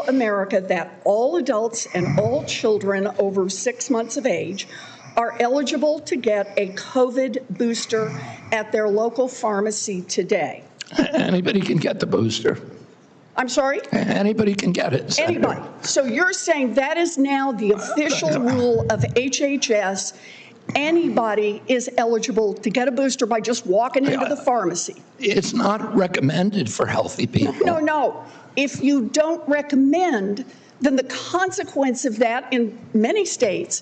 tell America that all adults and all children over 6 months of age are eligible to get a COVID booster at their local pharmacy today. Anybody can get the booster. I'm sorry? Anybody can get it, Senator. Anybody. So you're saying that is now the official rule of HHS. Anybody is eligible to get a booster by just walking into the pharmacy. It's not recommended for healthy people. No. If you don't recommend, then the consequence of that in many states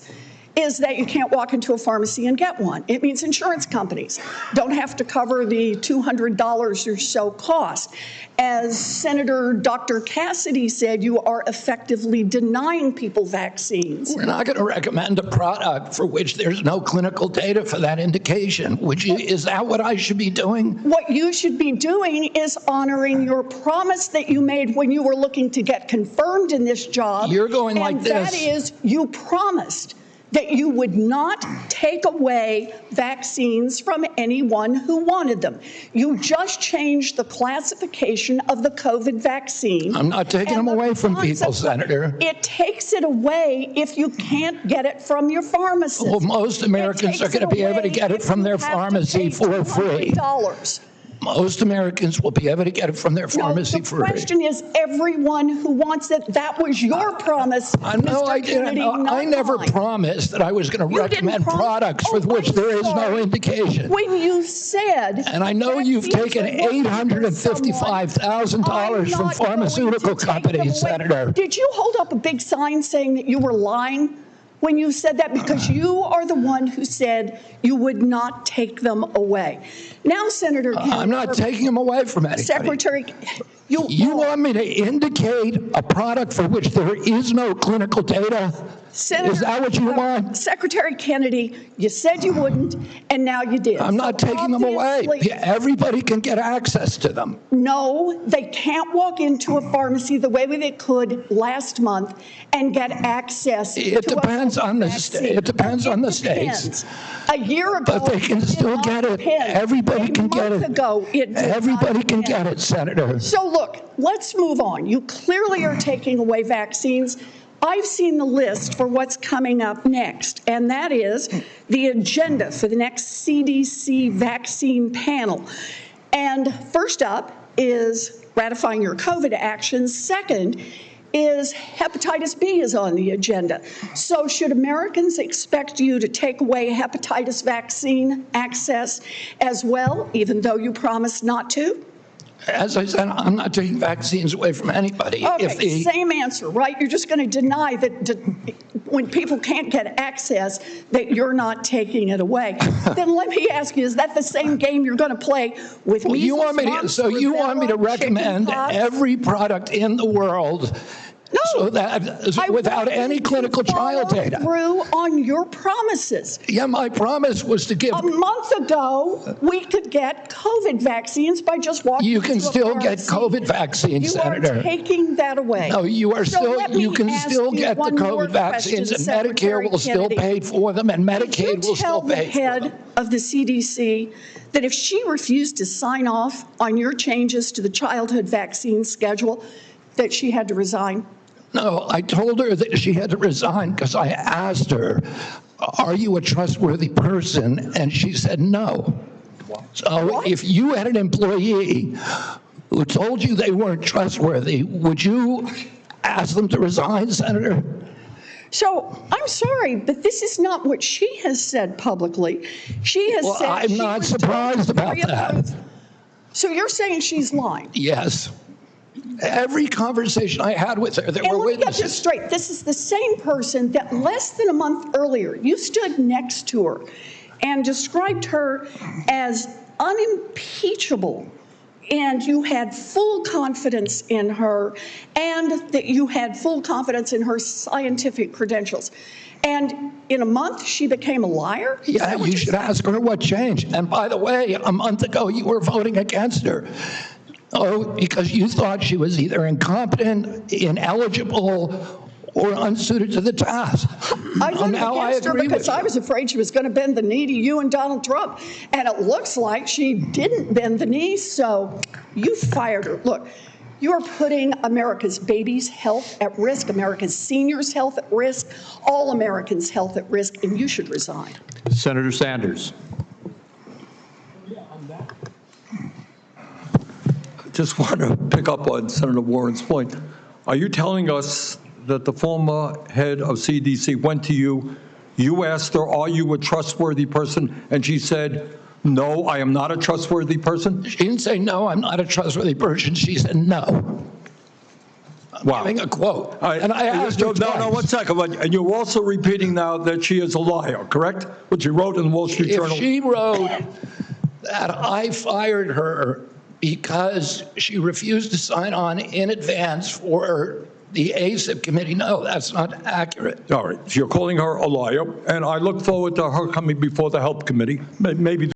is that you can't walk into a pharmacy and get one. It means insurance companies don't have to cover the $200 or so cost. As Senator Dr. Cassidy said, you are effectively denying people vaccines. We're not going to recommend a product for which there's no clinical data for that indication. Is that what I should be doing? What you should be doing is honoring your promise that you made when you were looking to get confirmed in this job. You're going like this. And that is, you promised that you would not take away vaccines from anyone who wanted them. You just changed the classification of the COVID vaccine. I'm not taking them away from people, Senator. It takes it away if you can't get it from your pharmacist. Well, most Americans are going to be able to get it from their pharmacy for free. Most Americans will be able to get it from their pharmacy for free. The question is everyone who wants it. That was your promise, No, I didn't. I never promised that I was going to recommend products for which there is no indication. When you said... And I know you've taken $855,000 from pharmaceutical companies, Senator. Did you hold up a big sign saying that you were lying when you said that? Because you are the one who said you would not take them away. Now, Senator Kennedy, I'm not taking them away from anybody. Secretary, you want me to indicate a product for which there is no clinical data? Senator, is that what you want? Secretary Kennedy, you said you wouldn't, and now you did. I'm not taking them away. Everybody can get access to them. No, they can't walk into a pharmacy the way they could last month and get access. It depends on the state. It depends on the states. A year ago, but they can still get it. Everybody can get it. Everybody can get it, Senator. So look, let's move on. You clearly are taking away vaccines. I've seen the list for what's coming up next, and that is the agenda for the next CDC vaccine panel. And first up is ratifying your COVID actions. Second is hepatitis B is on the agenda. So should Americans expect you to take away hepatitis vaccine access as well, even though you promised not to? As I said, I'm not taking vaccines away from anybody. Okay, same answer, right? You're just going to deny that when people can't get access, that you're not taking it away. Then let me ask you, is that the same game you're going to play with me? You want me to recommend every product in the world? No, so that without any clinical trial data. Through on your promises. Yeah, my promise was to give. A month ago, we could get COVID vaccines by just walking. You can still get COVID vaccines, Senator. You are taking that away. No, you are still. You can still get the COVID vaccines, and Medicare will still pay for them, and Medicaid will still pay for them. Tell the head of the CDC that if she refused to sign off on your changes to the childhood vaccine schedule, that she had to resign. No, I told her that she had to resign because I asked her, are you a trustworthy person? And she said no. So if you had an employee who told you they weren't trustworthy, would you ask them to resign, Senator? So I'm sorry, but this is not what she has said publicly. She has said I'm not surprised about that. So you're saying she's lying? Yes. Every conversation I had with her, there were witnesses. And let me get this straight. This is the same person that less than a month earlier, you stood next to her and described her as unimpeachable, and you had full confidence in her, and that you had full confidence in her scientific credentials. And in a month, she became a liar? Yeah, you should ask her what changed. And by the way, a month ago, you were voting against her. Oh, because you thought she was either incompetent, ineligible, or unsuited to the task. I voted against her because I was afraid she was going to bend the knee to you and Donald Trump. And it looks like she didn't bend the knee, so you fired her. Look, You are putting America's babies' health at risk, America's seniors' health at risk, all Americans' health at risk, and you should resign. Senator Sanders. Just want to pick up on Senator Warren's point. Are you telling us that the former head of CDC went to you, you asked her, are you a trustworthy person? And she said, no, I am not a trustworthy person? She didn't say, no, I'm not a trustworthy person. She said, no. Wow. Giving a quote. And I asked her twice. No, 1 second. And you're also repeating now that she is a liar, correct? What she wrote in the Wall Street Journal. If she wrote that I fired her because she refused to sign on in advance for the ASIP committee, no, that's not accurate. All right. So you're calling her a liar, and I look forward to her coming before the Help Committee, maybe